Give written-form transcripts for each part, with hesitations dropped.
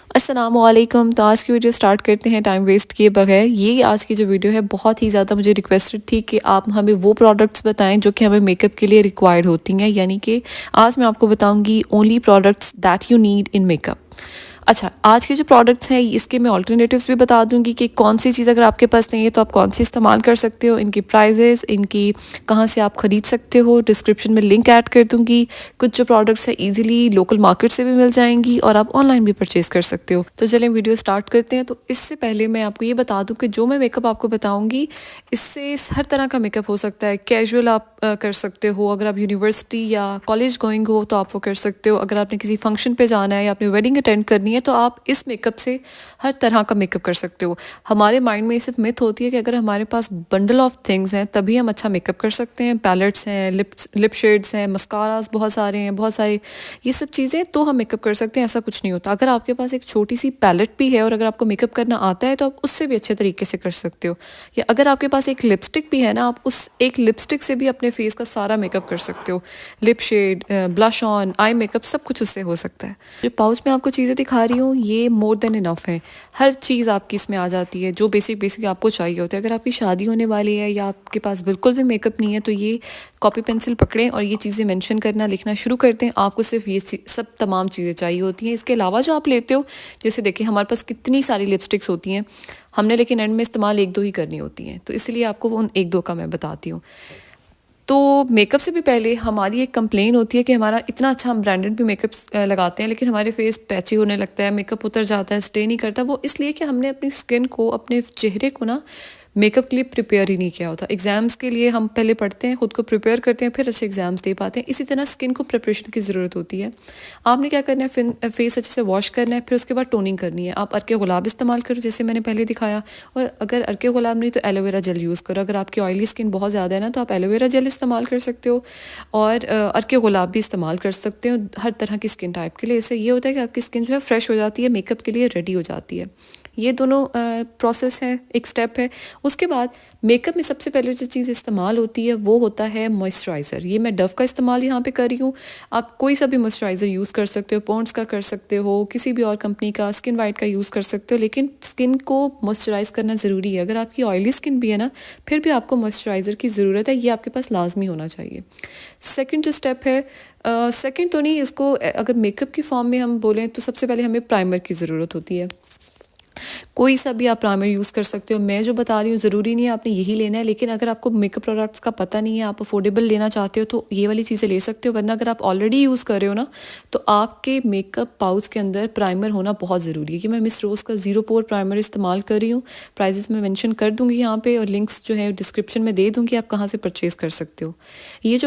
अस्सलामुअलैकुम। तो आज की वीडियो स्टार्ट करते हैं टाइम वेस्ट किए बगैर। ये आज की जो वीडियो है बहुत ही ज़्यादा मुझे रिक्वेस्टेड थी कि आप हमें वो प्रोडक्ट्स बताएं जो कि हमें मेकअप के लिए रिक्वायर्ड होती हैं, यानी कि आज मैं आपको बताऊंगी only products that you need in makeup. अच्छा, आज के जो प्रोडक्ट्स हैं इसके मैं ऑल्टरनेटिव्स भी बता दूंगी कि कौन सी चीज़ अगर आपके पास नहीं है तो आप कौन सी इस्तेमाल कर सकते हो, इनकी प्राइजेस, इनकी कहाँ से आप ख़रीद सकते हो। डिस्क्रिप्शन में लिंक ऐड कर दूंगी। कुछ जो प्रोडक्ट्स है इजीली लोकल मार्केट से भी मिल जाएंगी और आप ऑनलाइन भी परचेज कर सकते हो। तो चलें वीडियो स्टार्ट करते हैं। तो इससे पहले मैं आपको ये बता दूँ कि जो मैं मेकअप आपको बताऊँगी इससे हर तरह का मेकअप हो सकता है। कैजुअल आप कर सकते हो, अगर आप यूनिवर्सिटी या कॉलेज गोइंग हो तो आप वो कर सकते हो। अगर आपने किसी फंक्शन पे जाना है या आपने वेडिंग अटेंड करनी है तो आप इस मेकअप से हर तरह का मेकअप कर सकते हो। हमारे माइंड में ये सिर्फ मिथ होती है कि अगर हमारे पास बंडल ऑफ थिंग्स हैं तभी हम अच्छा मेकअप कर सकते हैं। पैलेट्स हैं, लिप शेड्स हैं, मस्कारास बहुत सारे हैं, बहुत सारे ये सब चीज़ें तो हम मेकअप कर सकते हैं। ऐसा कुछ नहीं होता। अगर आपके पास एक छोटी सी पैलेट भी है और अगर आपको मेकअप करना आता है तो आप उससे भी अच्छे तरीके से कर सकते हो। या अगर आपके पास एक लिपस्टिक भी है ना, आप उस एक लिपस्टिक से भी अपने फेस का सारा मेकअप कर सकते हो। Lip shade, blush on, eye makeup सब कुछ उससे हो सकता है। जो पाउच में आपको चीज़ें दिखा रही हूँ ये मोर देन इनफ है। हर चीज़ आपकी इसमें आ जाती है जो बेसिक बेसिक आपको चाहिए होता है। अगर आपकी शादी होने वाली है या आपके पास बिल्कुल भी मेकअप नहीं है तो ये कॉपी पेंसिल पकड़ें और ये चीज़ें मेंशन करना लिखना शुरू कर दें। आपको सिर्फ ये सब तमाम चीज़ें चाहिए होती हैं। इसके अलावा जो आप लेते हो, जैसे देखिए हमारे पास कितनी सारी लिपस्टिक्स होती हैं, हमने लेकिन एंड में इस्तेमाल एक दो ही करनी होती हैं, तो इसलिए आपको वो उन एक दो का मैं बताती हूँ। तो मेकअप से भी पहले हमारी एक कंप्लेन होती है कि हमारा इतना अच्छा हम ब्रांडेड भी मेकअप लगाते हैं लेकिन हमारे फेस पैची होने लगता है, मेकअप उतर जाता है, स्टे नहीं करता। वो इसलिए कि हमने अपनी स्किन को, अपने चेहरे को ना मेकअप के लिए प्रिपेयर ही नहीं किया होता। एग्ज़ाम्स के लिए हम पहले पढ़ते हैं, खुद को प्रिपेयर करते हैं, फिर अच्छे एग्ज़ाम्स दे पाते हैं। इसी तरह स्किन को प्रिपरेशन की ज़रूरत होती है। आपने क्या करना है, फिर फेस अच्छे से वॉश करना है, फिर उसके बाद टोनिंग करनी है। आप अर्के गुलाब इस्तेमाल करो जैसे मैंने पहले दिखाया, और अगर अर्के गुलाब नहीं तो एलोवेरा जेल यूज़ करो। अगर आपकी ऑयली स्किन बहुत ज़्यादा है ना तो आप एलोवेरा जेल इस्तेमाल कर सकते हो और अर्के गुलाब भी इस्तेमाल कर सकते हो हर तरह की स्किन टाइप के लिए। इससे ये होता है कि आपकी स्किन जो है फ्रेश हो जाती है, मेकअप के लिए रेडी हो जाती है। ये दोनों प्रोसेस है, एक स्टेप है। उसके बाद मेकअप में सबसे पहले जो चीज़ इस्तेमाल होती है वो होता है मॉइस्चराइज़र। ये मैं डव का इस्तेमाल यहाँ पे कर रही हूँ। आप कोई सा भी मॉइस्चराइज़र यूज़ कर सकते हो, पॉन्ड्स का कर सकते हो, किसी भी और कंपनी का, स्किन वाइट का यूज़ कर सकते हो, लेकिन स्किन को मॉइस्चराइज़ करना ज़रूरी है। अगर आपकी ऑयली स्किन भी है ना फिर भी आपको मॉइस्चराइज़र की ज़रूरत है, ये आपके पास लाजमी होना चाहिए। सेकेंड जो स्टेप है, सेकेंड तो नहीं, इसको अगर मेकअप की फॉर्म में हम बोलें तो सबसे पहले हमें प्राइमर की ज़रूरत होती है। कोई सा भी आप प्राइमर यूज़ कर सकते हो। मैं जो बता रही हूँ ज़रूरी नहीं है आपने यही लेना है, लेकिन अगर आपको मेकअप प्रोडक्ट्स का पता नहीं है, आप अफोर्डेबल लेना चाहते हो तो ये वाली चीज़ें ले सकते हो। वरना अगर आप ऑलरेडी यूज़ कर रहे हो ना तो आपके मेकअप पाउच के अंदर प्राइमर होना बहुत ज़रूरी है। कि मैं मिस रोज़ का ज़ीरो पोर प्राइमर इस्तेमाल कर रही हूँ। प्राइजेस मैं मेंशन कर दूँगी यहाँ पे और लिंक्स जो है डिस्क्रिप्शन में दे दूँगी, आप कहाँ से परचेज़ कर सकते हो। ये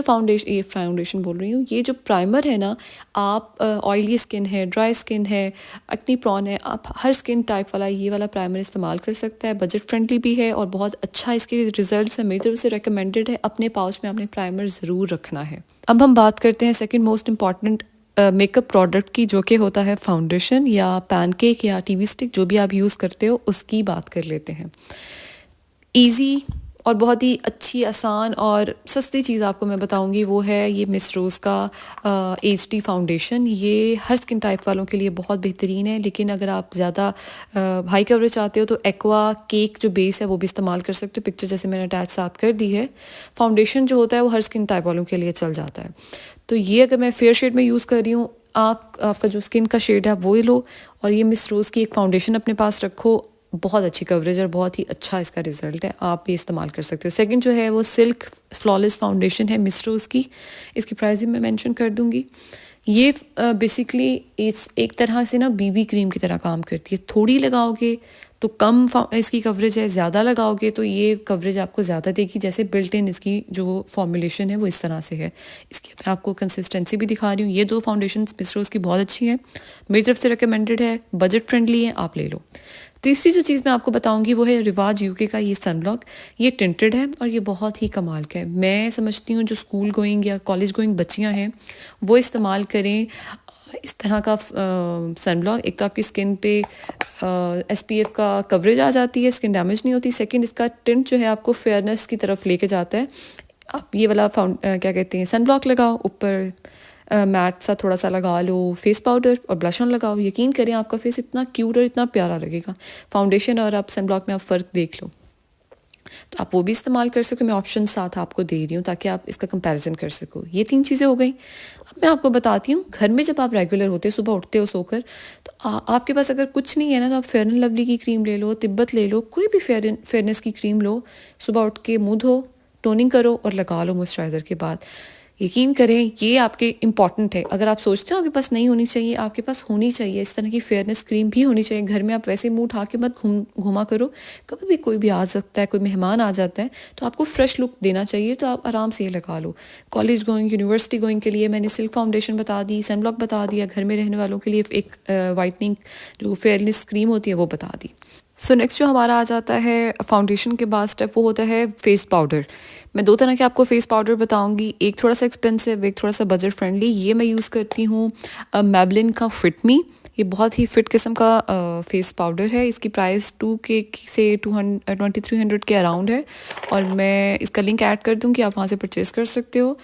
फाउंडेशन बोल रही हूँ, ये जो प्राइमर है ना, आप ऑयली स्किन है, ड्राई स्किन है, एक्नी प्रॉन है, आप हर स्किन टाइप वाला ये वाला प्राइमर इस्तेमाल कर सकता है। बजट फ्रेंडली भी है और बहुत अच्छा इसके रिजल्ट्स है, मेरी तरफ से रेकमेंडेड है। अपने पाउच में आपने प्राइमर ज़रूर रखना है। अब हम बात करते हैं second most important makeup product की, जो कि होता है फाउंडेशन या पैनकेक या टीवी स्टिक, जो भी आप यूज़ करते हो उसकी बात कर लेते हैं। ईजी और बहुत ही अच्छी, आसान और सस्ती चीज़ आपको मैं बताऊंगी वो है ये मिस रोज़ का HD फाउंडेशन। ये हर स्किन टाइप वालों के लिए बहुत बेहतरीन है, लेकिन अगर आप ज़्यादा हाई कवरेज चाहते हो तो एक्वा केक जो बेस है वो भी इस्तेमाल कर सकते हो। पिक्चर जैसे मैंने अटैच साथ कर दी है। फाउंडेशन जो होता है वो हर स्किन टाइप वालों के लिए चल जाता है। तो ये अगर मैं फेयर शेड में यूज़ कर रही हूँ, आपका जो स्किन का शेड है वो लो और ये मिस रोज़ की एक फाउंडेशन अपने पास रखो। बहुत अच्छी कवरेज और बहुत ही अच्छा इसका रिजल्ट है, आप ये इस्तेमाल कर सकते हो। सेकंड जो है वो सिल्क फ्लॉलेस फाउंडेशन है मिस रोज़ की। इसकी प्राइस भी मैं मेंशन कर दूंगी। ये बेसिकली एक तरह से ना BB क्रीम की तरह काम करती है। थोड़ी लगाओगे तो कम इसकी कवरेज है, ज़्यादा लगाओगे तो ये कवरेज आपको ज़्यादा देगी। जैसे बिल्ट इन इसकी जो फॉर्मुलेशन है वो इस तरह से है। इसकी मैं आपको कंसिस्टेंसी भी दिखा रही हूँ। ये दो फाउंडेशन मिस रोज़ की बहुत अच्छी हैं, मेरी तरफ से रिकमेंडेड है, बजट फ्रेंडली है, आप ले लो। तीसरी जो चीज़ मैं आपको बताऊंगी वो है रिवाज UK का ये सनब्लॉक। ये टिंटेड है और ये बहुत ही कमाल का है। मैं समझती हूँ जो स्कूल गोइंग या कॉलेज गोइंग बच्चियाँ हैं वो इस्तेमाल करें इस तरह का सनब्लॉक। एक तो आपकी स्किन पे SPF का कवरेज आ जाती है, स्किन डैमेज नहीं होती। सेकंड, इसका टिंट जो है आपको फेयरनेस की तरफ लेके जाता है। आप ये वाला क्या कहते हैं सनब्लॉक लगाओ, ऊपर मैट सा थोड़ा सा लगा लो, फेस पाउडर और ब्लश ऑन लगाओ, यकीन करें आपका फेस इतना क्यूट और इतना प्यारा लगेगा। फाउंडेशन और आप सन ब्लॉक में आप फ़र्क देख लो, तो आप वो भी इस्तेमाल कर सको। मैं ऑप्शन साथ आपको दे रही हूँ ताकि आप इसका कंपैरिजन कर सको। ये 3 चीज़ें हो गई। अब मैं आपको बताती हूँ, घर में जब आप रेगुलर होते हो, सुबह उठते हो सोकर, तो आपके पास अगर कुछ नहीं है ना, तो आप फेयर एंड लवली की क्रीम ले लो, तिब्बत ले लो, कोई भी फेयरनेस की क्रीम लो, सुबह उठ के मुँह धो, टोनिंग करो और लगा लो मॉइस्चराइज़र के बाद। यकीन करें ये आपके इम्पॉर्टेंट है। अगर आप सोचते हो आपके पास नहीं होनी चाहिए, आपके पास होनी चाहिए। इस तरह की फेयरनेस क्रीम भी होनी चाहिए घर में। आप वैसे मुंह उठा के मत घुमा करो, कभी भी कोई भी आ सकता है, कोई मेहमान आ जाता है, तो आपको फ्रेश लुक देना चाहिए, तो आप आराम से ये लगा लो। कॉलेज गोइंग, यूनिवर्सिटी गोइंग के लिए मैंने सिल्क फाउंडेशन बता दी, सनब्लॉक बता दिया, घर में रहने वालों के लिए एक वाइटनिंग जो फेयरनेस क्रीम होती है वो बता दी। सो नेक्स्ट जो हमारा आ जाता है फाउंडेशन के बाद स्टेप, वो होता है फेस पाउडर। मैं 2 तरह के आपको फेस पाउडर बताऊंगी, एक थोड़ा सा एक्सपेंसिव, एक थोड़ा सा बजट फ्रेंडली। ये मैं यूज़ करती हूँ मैबलिन का फिट मी। ये बहुत ही फिट किस्म का फेस पाउडर है। इसकी प्राइस 2K से 2300 के अराउंड है, और मैं इसका लिंक ऐड कर दूँगी, आप वहाँ से परचेज़ कर सकते हो।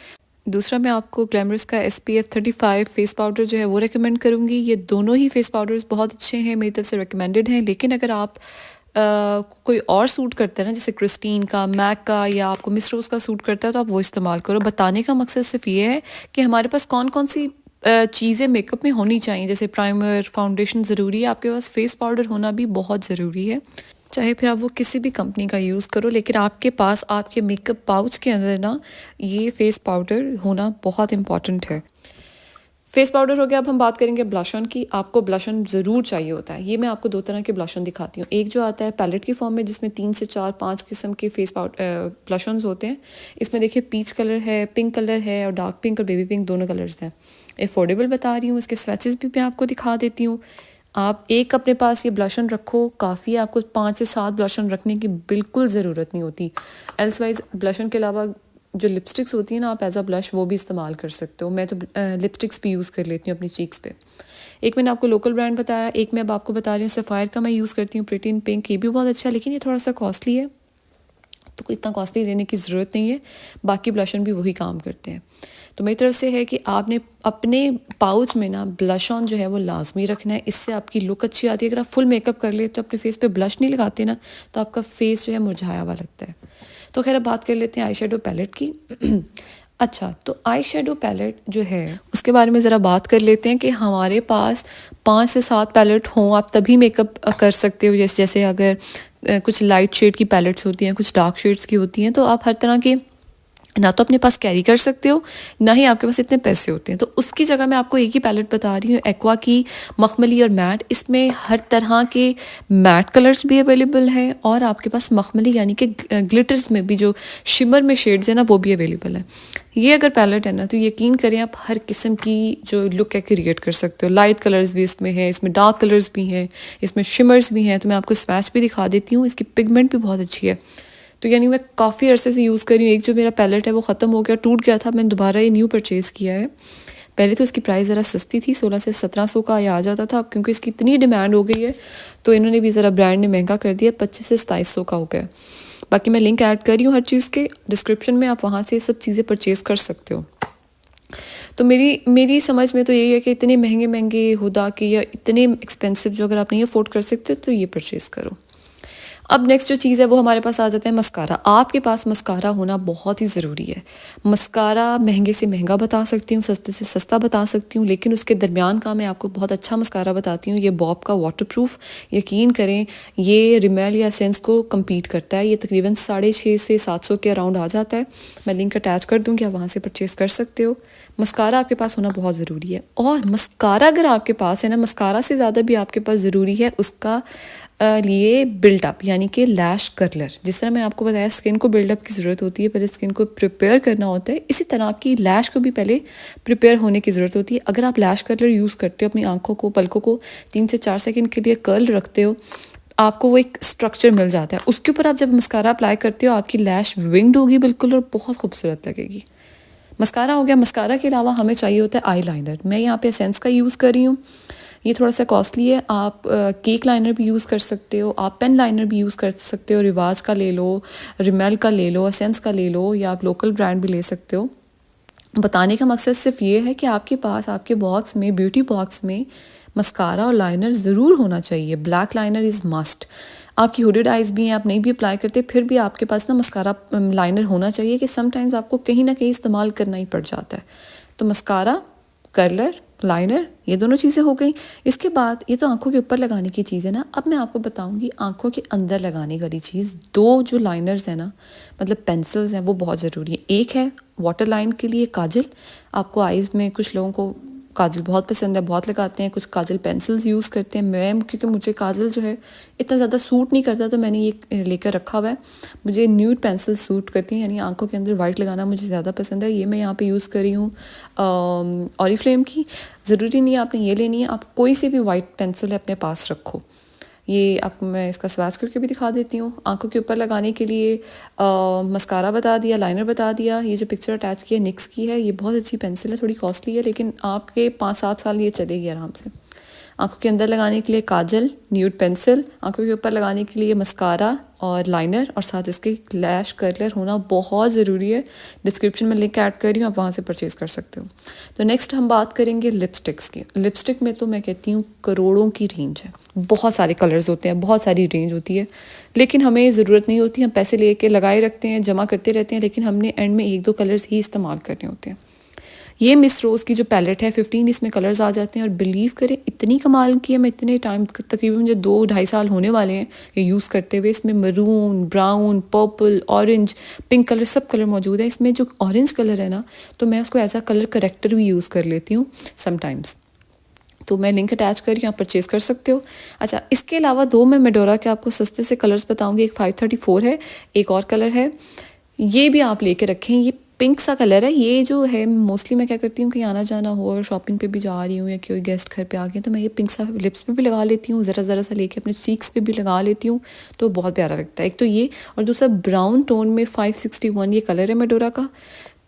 दूसरा मैं आपको ग्लैमरस का SPF 35 फेस पाउडर जो है वो रेकमेंड करूँगी। ये दोनों ही फेस पाउडर्स बहुत अच्छे हैं, मेरी तरफ से रेकमेंडेड हैं। लेकिन अगर आप कोई और सूट करता है ना, जैसे क्रिस्टीन का, मैक का, या आपको मिस रोज़ का सूट करता है, तो आप वो इस्तेमाल करो। बताने का मकसद सिर्फ ये है कि हमारे पास कौन कौन सी चीज़ें मेकअप में होनी चाहिए। जैसे प्राइमर, फाउंडेशन ज़रूरी है, आपके पास फेस पाउडर होना भी बहुत ज़रूरी है। चाहे फिर आप वो किसी भी कंपनी का यूज़ करो, लेकिन आपके पास आपके मेकअप पाउच के अंदर ना ये फेस पाउडर होना बहुत इम्पॉर्टेंट है। फेस पाउडर हो गया। अब हम बात करेंगे ब्लश ऑन की। आपको ब्लश ऑन ज़रूर चाहिए होता है। ये मैं आपको 2 तरह के ब्लश ऑन दिखाती हूँ। एक जो आता है पैलेट की फॉर्म में, जिसमें 3 से 4 5 किस्म के फेस पाउडर ब्लश ऑन्स होते हैं। इसमें देखिए पीच कलर है, पिंक कलर है, और डार्क पिंक और बेबी पिंक दोनों कलर्स हैं। अफोर्डेबल बता रही हूँ। इसके स्वैचेस भी मैं आपको दिखा देती हूँ। आप एक अपने पास ये ब्लश ऑन रखो, काफ़ी। आपको 5 से 7 ब्लश ऑन रखने की बिल्कुल ज़रूरत नहीं होती। एल्सवाइज ब्लश ऑन के अलावा जो लिपस्टिक्स होती है ना, आप एज अ ब्लश वो भी इस्तेमाल कर सकते हो। मैं तो लिपस्टिक्स भी यूज़ कर लेती हूँ अपनी चीक्स पे। एक मैंने आपको लोकल ब्रांड बताया, एक मैं अब आपको बता रही हूँ सफ़ायर का मैं यूज़ करती हूँ, प्रिटी इन पिंक। ये भी बहुत अच्छा है, लेकिन ये थोड़ा सा कॉस्टली है, तो कोई इतना कॉस्टली लेने की ज़रूरत नहीं है। बाकी ब्लश ऑन भी वही काम करते हैं। तो मेरी तरफ से है कि आपने अपने पाउच में ना ब्लश ऑन जो है वो लाजमी रखना है। इससे आपकी लुक अच्छी आती है। अगर आप फुल मेकअप कर ले तो अपने फेस पे ब्लश नहीं लगाते ना, तो आपका फेस जो है मुरझाया हुआ लगता है। तो खैर अब बात कर लेते हैं आई शेडो पैलेट की। अच्छा, तो आई शेडो पैलेट जो है उसके बारे में ज़रा बात कर लेते हैं कि हमारे पास 5 से 7 पैलेट हों, आप तभी मेकअप कर सकते हो। जैसे अगर कुछ लाइट शेड की पैलेट्स होती हैं, कुछ डार्क शेड्स की होती हैं, तो आप हर तरह के ना तो अपने पास कैरी कर सकते हो, ना ही आपके पास इतने पैसे होते हैं। तो उसकी जगह मैं आपको एक ही पैलेट बता रही हूँ, एक्वा की मखमली और मैट। इसमें हर तरह के मैट कलर्स भी अवेलेबल हैं, और आपके पास मखमली यानी कि ग्लिटर्स में भी जो शिमर में शेड्स हैं ना, वो भी अवेलेबल है। ये अगर पैलेट है ना, तो यकीन करें आप हर किस्म की जो लुक है क्रिएट कर सकते हो। लाइट कलर्स भी इसमें है, इसमें डार्क कलर्स भी हैं, इसमें शिमर्स भी हैं। तो मैं आपको स्वैच भी दिखा देती हूँ। इसकी पिगमेंट भी बहुत अच्छी है। तो यानी मैं काफ़ी अरसे से यूज़ कर रही हूँ। एक जो मेरा पैलेट है वो ख़त्म हो गया, टूट गया था, मैंने दोबारा ये न्यू परचेज़ किया है। पहले तो इसकी प्राइस ज़रा सस्ती थी, 16 से 1700 का ये आ जाता था। अब क्योंकि इसकी इतनी डिमांड हो गई है, तो इन्होंने भी ज़रा ब्रांड ने महंगा कर दिया, 25 से 2700 का हो गया। बाकी मैं लिंक ऐड कर रही हूँ हर चीज़ के डिस्क्रिप्शन में, आप वहाँ से ये सब चीज़ें परचेज़ कर सकते हो। तो मेरी समझ में तो यही है कि इतने महंगे महंगे हुदा के या इतने एक्सपेंसिव जो अगर आप नहीं अफोर्ड कर सकते, तो ये परचेज़ करो। अब नेक्स्ट जो चीज़ है वो हमारे पास आ जाता है मस्कारा। आपके पास मस्कारा होना बहुत ही ज़रूरी है। मस्कारा महंगे से महंगा बता सकती हूँ, सस्ते से सस्ता बता सकती हूँ, लेकिन उसके दरमियान का मैं आपको बहुत अच्छा मस्कारा बताती हूँ। ये बॉब का वाटरप्रूफ, यकीन करें ये रिमेल या सेंस को कम्पीट करता है। ये तकरीबन 650 से 700 के अराउंड आ जाता है। मैं लिंक अटैच कर दूँगी, आप वहाँ से परचेज़ कर सकते हो। मस्कारा आपके पास होना बहुत ज़रूरी है। और मस्कारा अगर आपके पास है ना, मस्कारा से ज़्यादा भी आपके पास ज़रूरी है उसका लिए बिल्डअप, यानी कि लैश कर्लर। जिस तरह मैं आपको बताया स्किन को बिल्डअप की ज़रूरत होती है, पहले स्किन को प्रिपेयर करना होता है, इसी तरह आपकी लैश को भी पहले प्रिपेयर होने की ज़रूरत होती है। अगर आप लैश कर्लर यूज़ करते हो, अपनी आंखों को, पलकों को 3 से 4 सेकंड के लिए कर्ल रखते हो, आपको वो एक स्ट्रक्चर मिल जाता है। उसके ऊपर आप जब मस्कारा अप्लाई करते हो, आपकी लैश विंग्ड होगी बिल्कुल, और बहुत खूबसूरत लगेगी। मस्कारा हो गया। मस्कारा के अलावा हमें चाहिए होता है आई लाइनर। मैं यहाँ पे एसेंस का यूज़ कर रही हूँ। ये थोड़ा सा कॉस्टली है। आप केक लाइनर भी यूज़ कर सकते हो, आप पेन लाइनर भी यूज़ कर सकते हो। रिवाज का ले लो, रिमेल का ले लो, एसेंस का ले लो, या आप लोकल ब्रांड भी ले सकते हो। बताने का मकसद सिर्फ ये है कि आपके पास आपके बॉक्स में, ब्यूटी बॉक्स में मस्कारा और लाइनर ज़रूर होना चाहिए। Black liner is must. आपकी हुडेड आइज़ भी हैं, आप नहीं भी अप्लाई करते, फिर भी आपके पास ना मस्कारा लाइनर होना चाहिए कि समटाइम्स आपको कहीं ना कहीं इस्तेमाल करना ही पड़ जाता है। तो मस्कारा, कर्लर, लाइनर, ये दोनों चीज़ें हो गई। इसके बाद ये तो आंखों के ऊपर लगाने की चीज़ है ना। अब मैं आपको बताऊंगी आंखों के अंदर लगाने वाली चीज़। दो जो लाइनर्स हैं ना, मतलब पेंसिल्स हैं, वो बहुत ज़रूरी है। एक है वाटर लाइन के लिए काजल। आपको आइज़ में, कुछ लोगों को काजल बहुत पसंद है, बहुत लगाते हैं, कुछ काजल पेंसिल्स यूज़ करते हैं। मैं, क्योंकि मुझे काजल जो है इतना ज़्यादा सूट नहीं करता, तो मैंने ये लेकर रखा हुआ है। मुझे न्यूड पेंसिल सूट करती हैं, यानी आंखों के अंदर वाइट लगाना मुझे ज़्यादा पसंद है। ये मैं यहाँ पे यूज़ कर रही हूँ ऑरिफ्लेम की। ज़रूरी नहीं है आपने ये लेनी है, आप कोई सी भी वाइट पेंसिल अपने पास रखो। ये आपको मैं इसका स्वैच करके भी दिखा देती हूँ। आंखों के ऊपर लगाने के लिए मस्कारा बता दिया, लाइनर बता दिया। ये जो पिक्चर अटैच की है निक्स की है, ये बहुत अच्छी पेंसिल है, थोड़ी कॉस्टली है, लेकिन आपके 5-7 साल ये चलेगी आराम से। आंखों के अंदर लगाने के लिए काजल, न्यूड पेंसिल, आंखों के ऊपर लगाने के लिए मस्कारा और लाइनर, और साथ इसके लैश कर्लर होना बहुत ज़रूरी है। डिस्क्रिप्शन में लिंक ऐड कर रही हूँ, आप वहाँ से परचेज़ कर सकते हो। तो नेक्स्ट हम बात करेंगे लिपस्टिक्स की। लिपस्टिक में तो मैं कहती हूँ करोड़ों की रेंज है, बहुत सारे कलर्स होते हैं, बहुत सारी रेंज होती है, लेकिन हमें ज़रूरत नहीं होती। हम पैसे लेके लगाए रखते हैं, जमा करते रहते हैं, लेकिन हमने एंड में 1-2 कलर्स ही इस्तेमाल करने होते हैं। ये मिस रोज़ की जो पैलेट है, 15 इसमें कलर्स आ जाते हैं, और बिलीव करें इतनी कमाल की है। मैं इतने टाइम, तकरीबन मुझे 2-2.5 साल होने वाले हैं ये यूज़ करते हुए। इसमें maroon, brown, purple, orange, pink colour, सब कलर मौजूद है। इसमें जो ऑरेंज कलर है ना, तो मैं उसको एज अ कलर करेक्टर भी यूज़ कर लेती हूँ समटाइम्स। तो मैं लिंक अटैच कर रही हूँ, आप परचेज़ कर सकते हो। अच्छा, इसके अलावा 2 मैं मेडोरा के आपको सस्ते से कलर्स बताऊँगी। एक 534 है, एक और कलर है, ये भी आप लेके रखें। ये पिंक सा कलर है। ये जो है मोस्टली मैं क्या करती हूँ कि आना जाना हो और शॉपिंग पे भी जा रही हूँ, या कोई गेस्ट घर पे आ गए, तो मैं ये पिंक सा लिप्स पे भी लगा लेती हूँ, ज़रा सा लेके अपने चीक्स पे भी लगा लेती हूँ, तो बहुत प्यारा लगता है। एक तो ये, और दूसरा ब्राउन टोन में 561 ये कलर है मेडोरा का।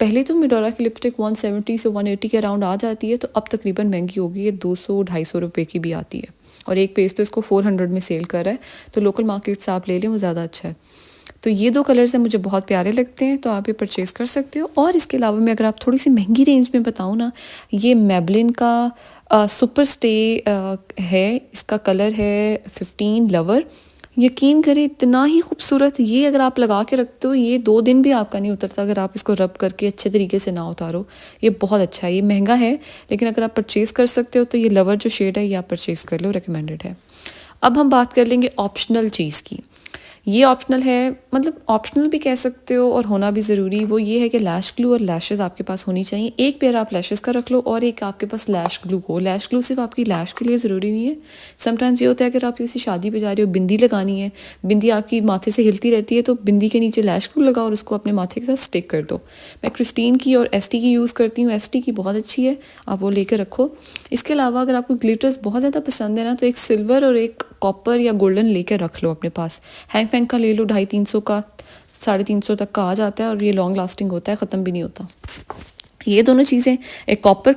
पहले तो मेडोरा की लिपस्टिक 170 से 180 के अराउंड आ जाती है, तो अब तकरीबन महंगी हो गई है, 200-250 रुपये की भी आती है, और एक पेज तो इसको 400 में सेल कर रहा है। तो लोकल मार्केट से आप ले लें, वो ज़्यादा अच्छा है। तो ये 2 कलर्स हैं, मुझे बहुत प्यारे लगते हैं, तो आप ये परचेज़ कर सकते हो। और इसके अलावा मैं अगर आप थोड़ी सी महंगी रेंज में बताऊँ ना, ये मेबलिन का सुपर स्टे है, इसका कलर है 15 लवर। यकीन करें इतना ही खूबसूरत, ये अगर आप लगा के रखते हो, ये 2 दिन भी आपका नहीं उतरता अगर आप इसको रब करके अच्छे तरीके से ना उतारो। ये बहुत अच्छा है। ये महंगा है, लेकिन अगर आप परचेज़ कर सकते हो तो ये लवर जो शेड है ये आप परचेज़ कर लो, रिकमेंडेड है। अब हम बात कर लेंगे ऑप्शनल चीज़ की। ये ऑप्शनल है, मतलब ऑप्शनल भी कह सकते हो, और होना भी ज़रूरी वो ये है कि लैश ग्लू और लैशेज़ आपके पास होनी चाहिए। एक पेयर आप लैशेज़ का रख लो, और एक आपके पास लैश ग्लू हो। लैश ग्लू सिर्फ आपकी लैश के लिए ज़रूरी नहीं है। समटाइम्स ये होता है अगर आप किसी शादी पे जा रहे हो, बिंदी लगानी है, बिंदी आपकी माथे से हिलती रहती है, तो बिंदी के नीचे लैश ग्लू लगाओ और उसको अपने माथे के साथ स्टिक कर दो। मैं क्रिस्टीन की और एसटी की यूज़ करती हूँ, एसटी की बहुत अच्छी है, आप वो लेकर रखो। इसके अलावा अगर आपको ग्लिटर्स बहुत ज़्यादा पसंद है ना, तो एक सिल्वर और एक कॉपर या गोल्डन लेकर रख लो अपने पास। हैंग फैंग का ले लो, 250-300 का, 350 तक का आ जाता है, और ये लॉन्ग लास्टिंग होता है, ख़त्म भी नहीं होता। ये दोनों चीज़ें, एक कॉपर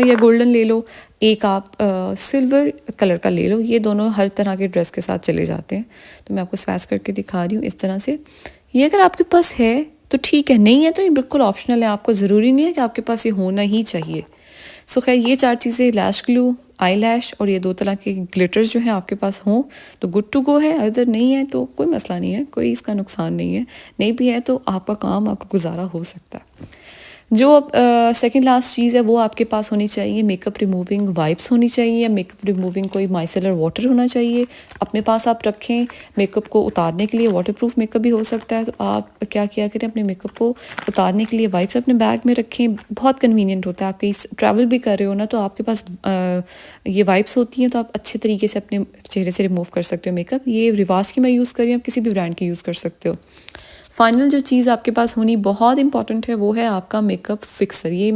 या गोल्डन ले लो, एक आप सिल्वर कलर का ले लो। ये दोनों हर तरह के ड्रेस के साथ चले जाते हैं। तो मैं आपको स्वैच करके दिखा रही हूँ इस तरह से। ये अगर आपके पास है तो ठीक है, नहीं है तो ये बिल्कुल ऑप्शनल है, आपको ज़रूरी नहीं है कि आपके पास ये होना ही चाहिए। सो खैर, ये 4 चीज़ें, लैश ग्लू, आई लैश और ये 2 तरह के ग्लिटर्स जो हैं आपके पास हों तो गुड टू गो है। अगर नहीं है तो कोई मसला नहीं है, कोई इसका नुकसान नहीं है। नहीं भी है तो आपका काम, आपका गुजारा हो सकता है। जो सेकंड लास्ट चीज़ है वो आपके पास होनी चाहिए, मेकअप रिमूविंग वाइप्स होनी चाहिए, मेकअप रिमूविंग कोई माइसेलर वाटर होना चाहिए अपने पास, आप रखें। मेकअप को उतारने के लिए, वाटरप्रूफ मेकअप भी हो सकता है, तो आप क्या किया करें, अपने मेकअप को उतारने के लिए वाइप्स अपने बैग में रखें। बहुत कन्वीनियंट होता है, आप कहीं ट्रैवल भी कर रहे हो ना, तो आपके पास ये वाइप्स होती हैं, तो आप अच्छे तरीके से अपने चेहरे से रिमूव कर सकते हो मेकअप। ये रिवाज की मैं यूज़ कर रही हूँ, आप किसी भी ब्रांड की यूज़ कर सकते हो। फाइनल जो चीज़ आपके पास होनी बहुत इंपॉर्टेंट है वो है आपका मेकअप फिक्सर। ये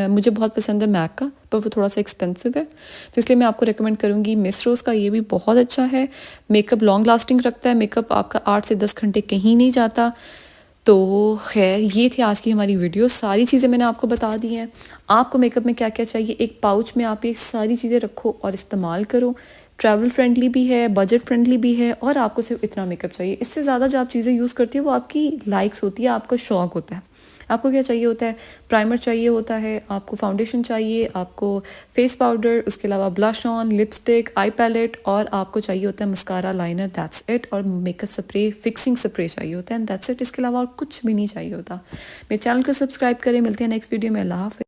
मुझे बहुत पसंद है मैक का, पर वो थोड़ा सा एक्सपेंसिव है, तो इसलिए मैं आपको रेकमेंड करूँगी मिस रोज़ का। ये भी बहुत अच्छा है, मेकअप लॉन्ग लास्टिंग रखता है, मेकअप आपका 8 से 10 घंटे कहीं नहीं जाता। तो खैर, ये थी आज की हमारी वीडियो। सारी चीज़ें मैंने आपको बता दी हैं। आपको मेकअप में क्या क्या चाहिए, एक पाउच में आप ये सारी चीज़ें रखो और इस्तेमाल करो। ट्रैवल फ्रेंडली भी है, बजट फ्रेंडली भी है, और आपको सिर्फ इतना मेकअप चाहिए। इससे ज़्यादा जो आप चीज़ें यूज़ करती हो वो आपकी लाइक्स होती है, आपका शौक़ होता है। आपको क्या चाहिए होता है, प्राइमर चाहिए होता है, आपको फाउंडेशन चाहिए, आपको फेस पाउडर, उसके अलावा blush on, lipstick, eye palette, और आपको चाहिए होता है मस्कारा, लाइनर, दैट्स इट। और मेकअप स्प्रे, फिक्सिंग स्प्रे चाहिए होता है, एंड दैट्स इट। इसके अलावा और कुछ भी नहीं चाहिए होता। मेरे चैनल को सब्सक्राइब करें। मिलते हैं नेक्स्ट वीडियो में। अल्लाह हाफ़िज़।